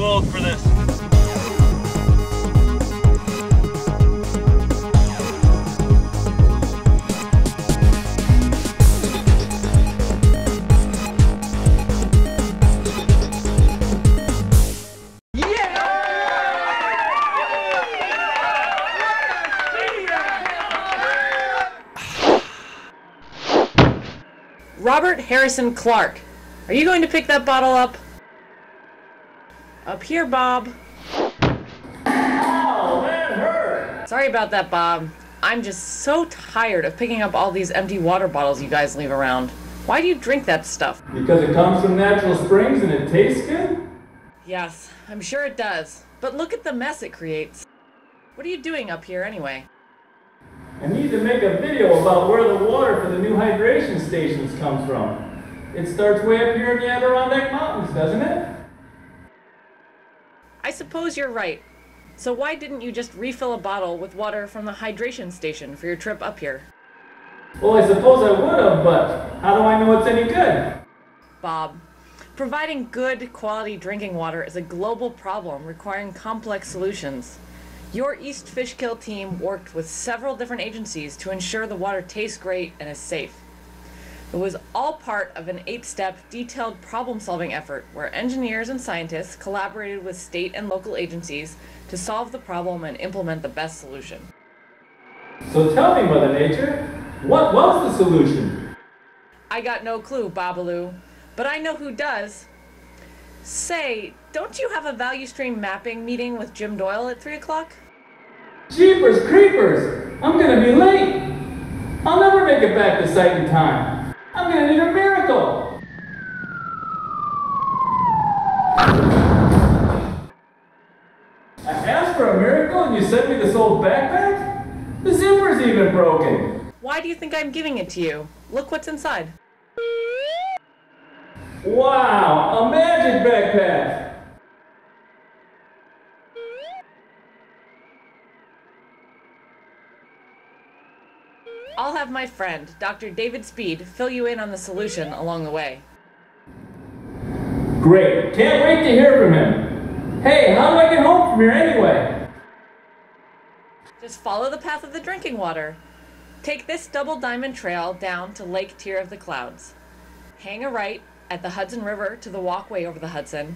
too old for this. Robert Harrison Clarke, are you going to pick that bottle up? Up here, Bob. Oh, that hurt! Sorry about that, Bob. I'm just so tired of picking up all these empty water bottles you guys leave around. Why do you drink that stuff? Because it comes from natural springs and it tastes good? Yes, I'm sure it does. But look at the mess it creates. What are you doing up here anyway? I need to make a video about where the water for the new hydration stations comes from. It starts way up here in the Adirondack Mountains, doesn't it? I suppose you're right. So why didn't you just refill a bottle with water from the hydration station for your trip up here? Well, I suppose I would have, but how do I know it's any good? Bob, providing good quality drinking water is a global problem requiring complex solutions. Your East Fishkill team worked with several different agencies to ensure the water tastes great and is safe. It was all part of an 8-step detailed problem-solving effort where engineers and scientists collaborated with state and local agencies to solve the problem and implement the best solution. So tell me, Mother Nature, what was the solution? I got no clue, Babaloo, but I know who does. Say, don't you have a value stream mapping meeting with Jim Doyle at 3 o'clock? Jeepers creepers! I'm gonna be late! I'll never make it back to site in time. I'm gonna need a miracle! I asked for a miracle and you sent me this old backpack? The zipper's even broken! Why do you think I'm giving it to you? Look what's inside. Wow, a magic backpack! I'll have my friend, Dr. David Speed, fill you in on the solution along the way. Great, can't wait to hear from him. Hey, how do I get home from here anyway? Just follow the path of the drinking water. Take this double diamond trail down to Lake Tier of the Clouds. Hang a right at the Hudson River to the walkway over the Hudson.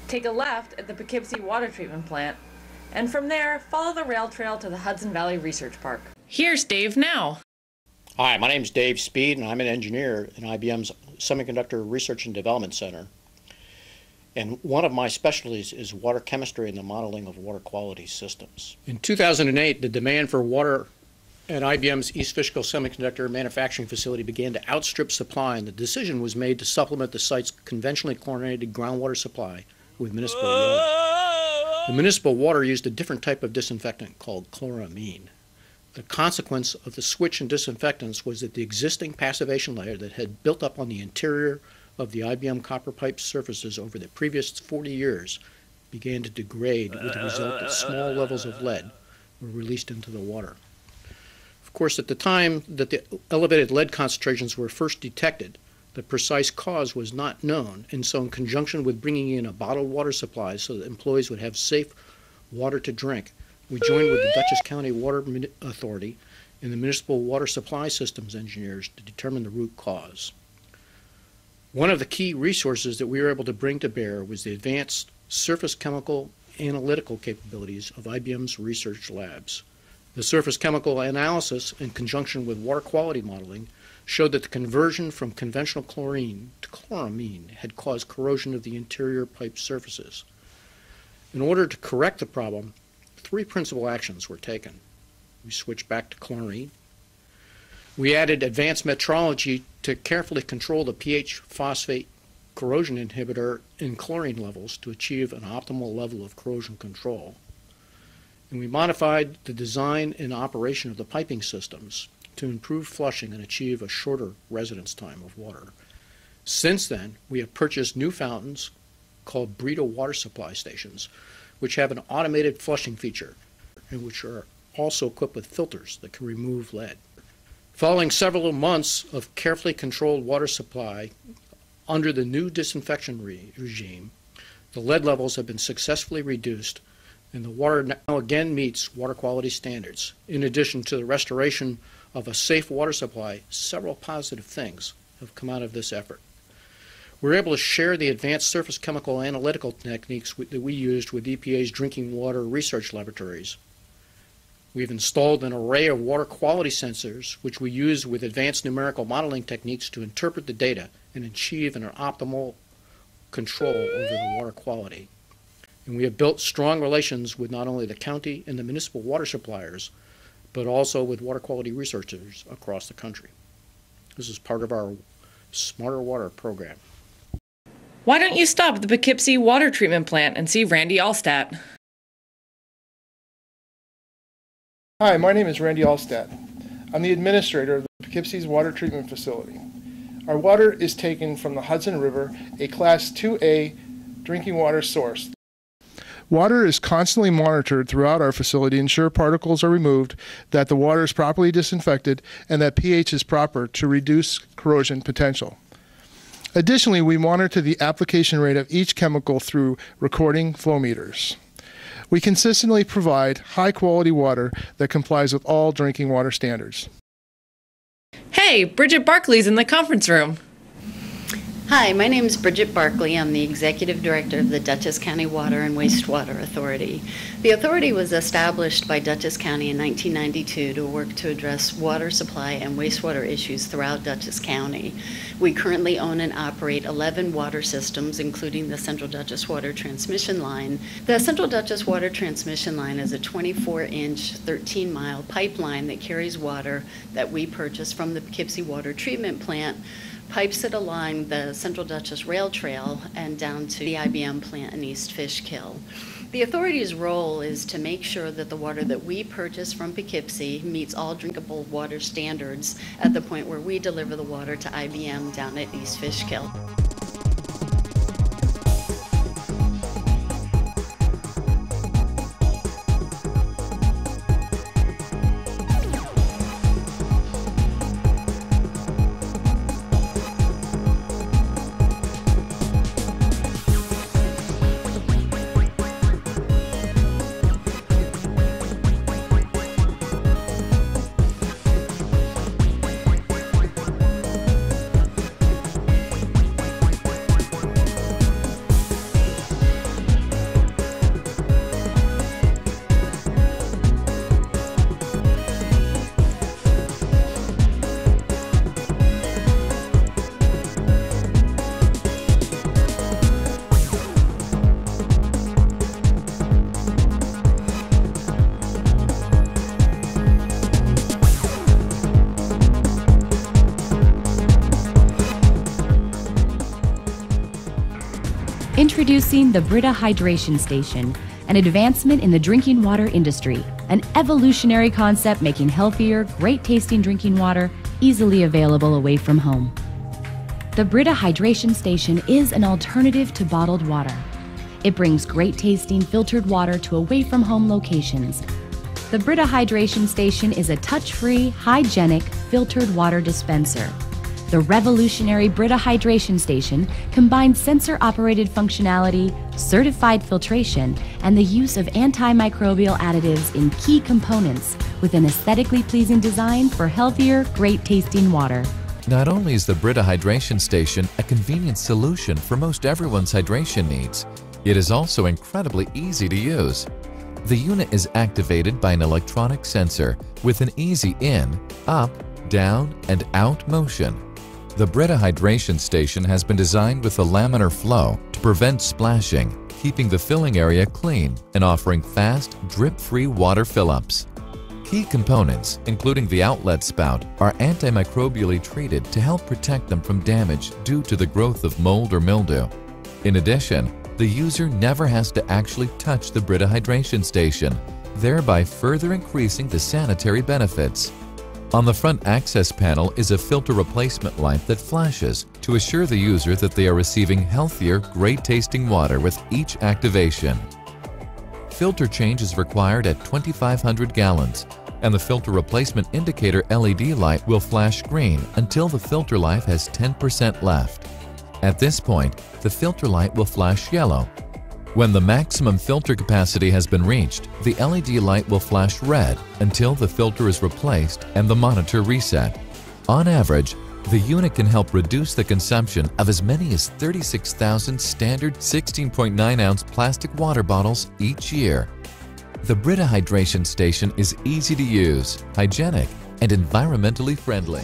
Take a left at the Poughkeepsie Water Treatment Plant. And from there, follow the rail trail to the Hudson Valley Research Park. Here's Dave now. Hi, my name is Dave Speed, and I'm an engineer in IBM's Semiconductor Research and Development Center. And one of my specialties is water chemistry and the modeling of water quality systems. In 2008, the demand for water at IBM's East Fishkill Semiconductor manufacturing facility began to outstrip supply, and the decision was made to supplement the site's conventionally chlorinated groundwater supply with municipal water. The municipal water used a different type of disinfectant called chloramine. The consequence of the switch in disinfectants was that the existing passivation layer that had built up on the interior of the IBM copper pipe surfaces over the previous 40 years began to degrade, with the result that small levels of lead were released into the water. Of course, at the time that the elevated lead concentrations were first detected, the precise cause was not known, and so in conjunction with bringing in a bottled water supply so that employees would have safe water to drink, we joined with the Dutchess County Water Authority and the Municipal Water Supply Systems engineers to determine the root cause. One of the key resources that we were able to bring to bear was the advanced surface chemical analytical capabilities of IBM's research labs. The surface chemical analysis, in conjunction with water quality modeling, showed that the conversion from conventional chlorine to chloramine had caused corrosion of the interior pipe surfaces. In order to correct the problem, 3 principal actions were taken. We switched back to chlorine. We added advanced metrology to carefully control the pH phosphate corrosion inhibitor in chlorine levels to achieve an optimal level of corrosion control. And we modified the design and operation of the piping systems to improve flushing and achieve a shorter residence time of water. Since then, we have purchased new fountains called Brita water supply stations, which have an automated flushing feature and which are also equipped with filters that can remove lead. Following several months of carefully controlled water supply under the new disinfection regime, The lead levels have been successfully reduced, and the water now again meets water quality standards. In addition to the restoration of a safe water supply, several positive things have come out of this effort. We're able to share the advanced surface chemical analytical techniques that we used with EPA's drinking water research laboratories. We've installed an array of water quality sensors, which we use with advanced numerical modeling techniques to interpret the data and achieve an optimal control over the water quality. And we have built strong relations with not only the county and the municipal water suppliers, but also with water quality researchers across the country. This is part of our Smarter Water program. Why don't you stop at the Poughkeepsie Water Treatment Plant and see Randy Allstat? Hi, my name is Randy Allstat. I'm the administrator of the Poughkeepsie's Water Treatment Facility. Our water is taken from the Hudson River, a Class 2A drinking water source. Water is constantly monitored throughout our facility to ensure particles are removed, that the water is properly disinfected, and that pH is proper to reduce corrosion potential. Additionally, we monitor the application rate of each chemical through recording flow meters. We consistently provide high-quality water that complies with all drinking water standards. Hey, Bridget Barkley's in the conference room. Hi, my name is Bridget Barkley. I'm the Executive Director of the Dutchess County Water and Wastewater Authority. The authority was established by Dutchess County in 1992 to work to address water supply and wastewater issues throughout Dutchess County. We currently own and operate 11 water systems, including the Central Dutchess Water Transmission Line. The Central Dutchess Water Transmission Line is a 24-inch, 13-mile pipeline that carries water that we purchase from the Poughkeepsie Water Treatment Plant, pipes it along the Central Dutchess Rail Trail and down to the IBM plant in East Fishkill. The authority's role is to make sure that the water that we purchase from Poughkeepsie meets all drinkable water standards at the point where we deliver the water to IBM down at East Fishkill. Introducing the Brita Hydration Station, an advancement in the drinking water industry, an evolutionary concept making healthier, great-tasting drinking water easily available away from home. The Brita Hydration Station is an alternative to bottled water. It brings great-tasting filtered water to away-from-home locations. The Brita Hydration Station is a touch-free, hygienic, filtered water dispenser. The revolutionary Brita Hydration Station combines sensor-operated functionality, certified filtration, and the use of antimicrobial additives in key components with an aesthetically pleasing design for healthier, great-tasting water. Not only is the Brita Hydration Station a convenient solution for most everyone's hydration needs, it is also incredibly easy to use. The unit is activated by an electronic sensor with an easy in, up, down, and out motion. The Brita Hydration Station has been designed with a laminar flow to prevent splashing, keeping the filling area clean and offering fast, drip-free water fill-ups. Key components, including the outlet spout, are antimicrobially treated to help protect them from damage due to the growth of mold or mildew. In addition, the user never has to actually touch the Brita Hydration Station, thereby further increasing the sanitary benefits. On the front access panel is a filter replacement light that flashes to assure the user that they are receiving healthier, great-tasting water with each activation. Filter change is required at 2,500 gallons, and the filter replacement indicator LED light will flash green until the filter life has 10% left. At this point, the filter light will flash yellow, When the maximum filter capacity has been reached, the LED light will flash red until the filter is replaced and the monitor reset. On average, the unit can help reduce the consumption of as many as 36,000 standard 16.9-ounce plastic water bottles each year. The Brita Hydration Station is easy to use, hygienic, and environmentally friendly.